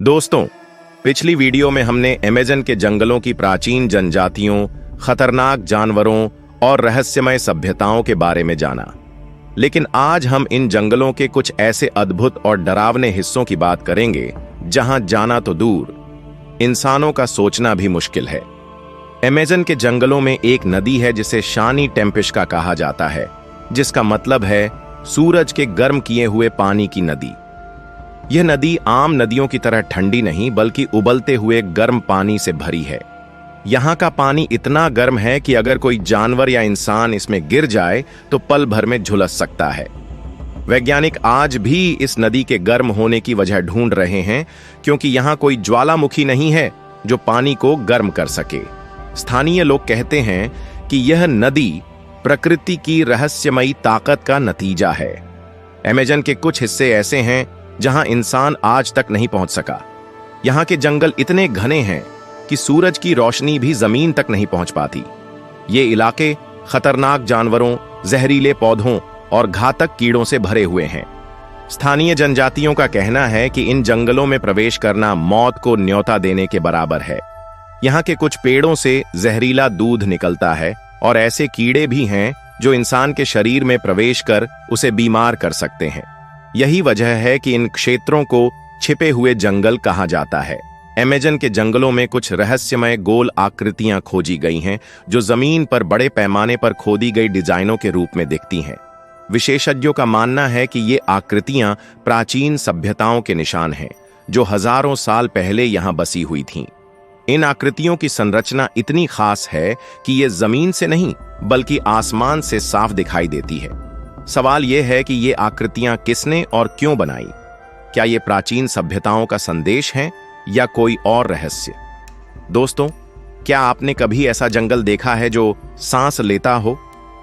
दोस्तों, पिछली वीडियो में हमने अमेज़न के जंगलों की प्राचीन जनजातियों, खतरनाक जानवरों और रहस्यमय सभ्यताओं के बारे में जाना। लेकिन आज हम इन जंगलों के कुछ ऐसे अद्भुत और डरावने हिस्सों की बात करेंगे जहां जाना तो दूर, इंसानों का सोचना भी मुश्किल है। अमेज़न के जंगलों में एक नदी है जिसे शानी टेम्पेस्का कहा जाता है, जिसका मतलब है सूरज के गर्म किए हुए पानी की नदी। यह नदी आम नदियों की तरह ठंडी नहीं बल्कि उबलते हुए गर्म पानी से भरी है। यहाँ का पानी इतना गर्म है कि अगर कोई जानवर या इंसान इसमें गिर जाए तो पल भर में झुलस सकता है। वैज्ञानिक आज भी इस नदी के गर्म होने की वजह ढूंढ रहे हैं, क्योंकि यहाँ कोई ज्वालामुखी नहीं है जो पानी को गर्म कर सके। स्थानीय लोग कहते हैं कि यह नदी प्रकृति की रहस्यमयी ताकत का नतीजा है। अमेज़न के कुछ हिस्से ऐसे हैं जहां इंसान आज तक नहीं पहुंच सका। यहां के जंगल इतने घने हैं कि सूरज की रोशनी भी जमीन तक नहीं पहुंच पाती। ये इलाके खतरनाक जानवरों, जहरीले पौधों और घातक कीड़ों से भरे हुए हैं। स्थानीय जनजातियों का कहना है कि इन जंगलों में प्रवेश करना मौत को न्योता देने के बराबर है। यहाँ के कुछ पेड़ों से जहरीला दूध निकलता है और ऐसे कीड़े भी हैं जो इंसान के शरीर में प्रवेश कर उसे बीमार कर सकते हैं। यही वजह है कि इन क्षेत्रों को छिपे हुए जंगल कहा जाता है। अमेज़न के जंगलों में कुछ रहस्यमय गोल आकृतियां खोजी गई हैं जो जमीन पर बड़े पैमाने पर खोदी गई डिजाइनों के रूप में दिखती हैं। विशेषज्ञों का मानना है कि ये आकृतियां प्राचीन सभ्यताओं के निशान हैं जो हजारों साल पहले यहां बसी हुई थीं। इन आकृतियों की संरचना इतनी खास है कि ये जमीन से नहीं बल्कि आसमान से साफ दिखाई देती है। सवाल यह है कि ये आकृतियां किसने और क्यों बनाई? क्या ये प्राचीन सभ्यताओं का संदेश है या कोई और रहस्य? दोस्तों, क्या आपने कभी ऐसा जंगल देखा है जो सांस लेता हो?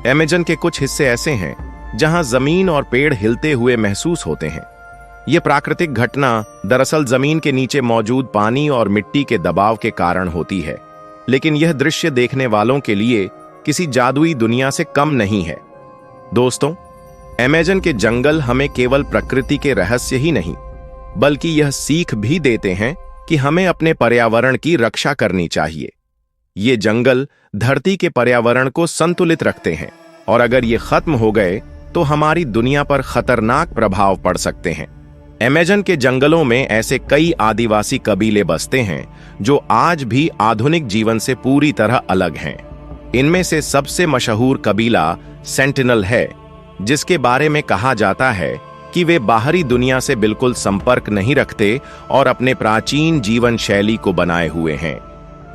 अमेज़न के कुछ हिस्से ऐसे हैं जहां जमीन और पेड़ हिलते हुए महसूस होते हैं। यह प्राकृतिक घटना दरअसल जमीन के नीचे मौजूद पानी और मिट्टी के दबाव के कारण होती है, लेकिन यह दृश्य देखने वालों के लिए किसी जादुई दुनिया से कम नहीं है। दोस्तों, अमेज़न के जंगल हमें केवल प्रकृति के रहस्य ही नहीं बल्कि यह सीख भी देते हैं कि हमें अपने पर्यावरण की रक्षा करनी चाहिए। ये जंगल धरती के पर्यावरण को संतुलित रखते हैं और अगर ये खत्म हो गए तो हमारी दुनिया पर खतरनाक प्रभाव पड़ सकते हैं। अमेज़न के जंगलों में ऐसे कई आदिवासी कबीले बसते हैं जो आज भी आधुनिक जीवन से पूरी तरह अलग हैं। इनमें से सबसे मशहूर कबीला सेंटिनल है, जिसके बारे में कहा जाता है कि वे बाहरी दुनिया से बिल्कुल संपर्क नहीं रखते और अपने प्राचीन जीवन शैली को बनाए हुए हैं।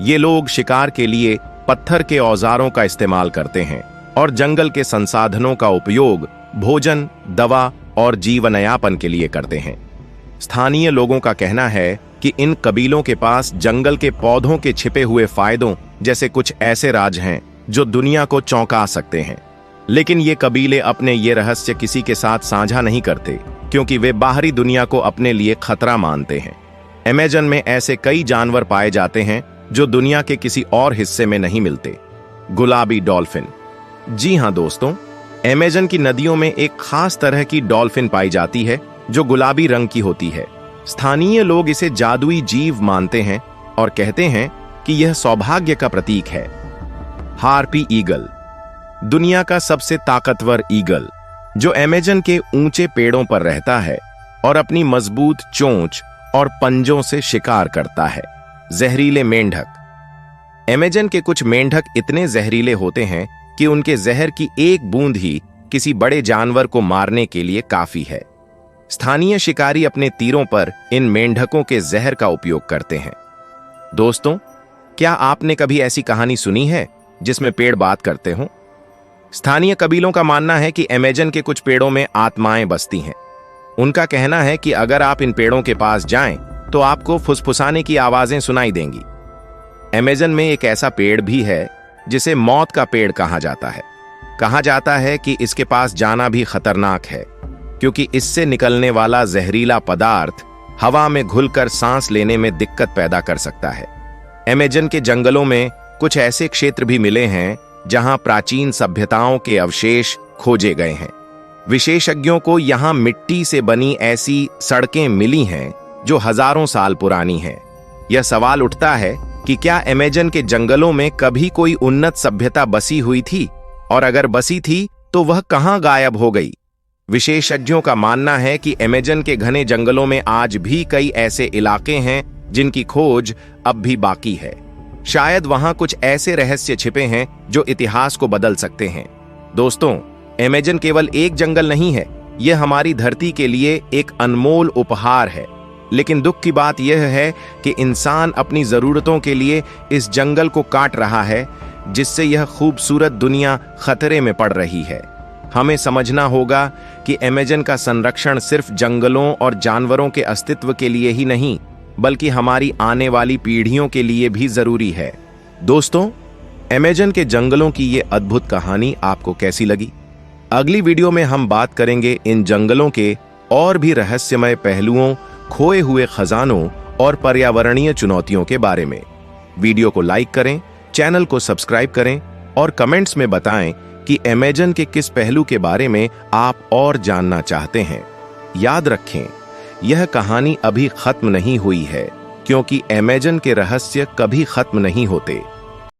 ये लोग शिकार के लिए पत्थर के औजारों का इस्तेमाल करते हैं और जंगल के संसाधनों का उपयोग भोजन, दवा और जीवनयापन के लिए करते हैं। स्थानीय लोगों का कहना है कि इन कबीलों के पास जंगल के पौधों के छिपे हुए फायदों जैसे कुछ ऐसे राज हैं जो दुनिया को चौंका सकते हैं। लेकिन ये कबीले अपने ये रहस्य किसी के साथ साझा नहीं करते, क्योंकि वे बाहरी दुनिया को अपने लिए खतरा मानते हैं। अमेज़न में ऐसे कई जानवर पाए जाते हैं जो दुनिया के किसी और हिस्से में नहीं मिलते। गुलाबी डॉल्फिन। जी हाँ दोस्तों, अमेज़न की नदियों में एक खास तरह की डॉल्फिन पाई जाती है जो गुलाबी रंग की होती है। स्थानीय लोग इसे जादुई जीव मानते हैं और कहते हैं कि यह सौभाग्य का प्रतीक है। Harpy eagle. दुनिया का सबसे ताकतवर ईगल जो अमेज़न के ऊंचे पेड़ों पर रहता है और अपनी मजबूत चोंच और पंजों से शिकार करता है। जहरीले मेंढक। अमेज़न के कुछ मेंढक इतने जहरीले होते हैं कि उनके जहर की एक बूंद ही किसी बड़े जानवर को मारने के लिए काफी है। स्थानीय शिकारी अपने तीरों पर इन मेंढकों के जहर का उपयोग करते हैं। दोस्तों, क्या आपने कभी ऐसी कहानी सुनी है जिसमें पेड़ बात करते हों? स्थानीय कबीलों का मानना है कि अमेज़न के कुछ पेड़ों में आत्माएं बसती हैं। उनका कहना है कि अगर आप इन पेड़ों के पास जाएं तो आपको फुसफुसाने की आवाजें सुनाई देंगी। अमेज़न में एक ऐसा पेड़ भी है जिसे मौत का पेड़ कहा जाता है। कहा जाता है कि इसके पास जाना भी खतरनाक है, क्योंकि इससे निकलने वाला जहरीला पदार्थ हवा में घुलकर सांस लेने में दिक्कत पैदा कर सकता है। अमेज़न के जंगलों में कुछ ऐसे क्षेत्र भी मिले हैं जहां प्राचीन सभ्यताओं के अवशेष खोजे गए हैं। विशेषज्ञों को यहां मिट्टी से बनी ऐसी सड़कें मिली हैं जो हजारों साल पुरानी है। यह सवाल उठता है कि क्या अमेज़न के जंगलों में कभी कोई उन्नत सभ्यता बसी हुई थी, और अगर बसी थी तो वह कहां गायब हो गई। विशेषज्ञों का मानना है कि अमेज़न के घने जंगलों में आज भी कई ऐसे इलाके हैं जिनकी खोज अब भी बाकी है। शायद वहां कुछ ऐसे रहस्य छिपे हैं जो इतिहास को बदल सकते हैं। दोस्तों, अमेज़न केवल एक जंगल नहीं है, यह हमारी धरती के लिए एक अनमोल उपहार है। लेकिन दुख की बात यह है कि इंसान अपनी जरूरतों के लिए इस जंगल को काट रहा है, जिससे यह खूबसूरत दुनिया खतरे में पड़ रही है। हमें समझना होगा कि अमेज़न का संरक्षण सिर्फ जंगलों और जानवरों के अस्तित्व के लिए ही नहीं, बल्कि हमारी आने वाली पीढ़ियों के लिए भी जरूरी है। दोस्तों, अमेज़न के जंगलों की ये अद्भुत कहानी आपको कैसी लगी? अगली वीडियो में हम बात करेंगे इन जंगलों के और भी रहस्यमय पहलुओं, खोए हुए खजानों और पर्यावरणीय चुनौतियों के बारे में। वीडियो को लाइक करें, चैनल को सब्सक्राइब करें और कमेंट्स में बताएं कि अमेज़न के किस पहलू के बारे में आप और जानना चाहते हैं। याद रखें, यह कहानी अभी खत्म नहीं हुई है, क्योंकि अमेज़न के रहस्य कभी खत्म नहीं होते।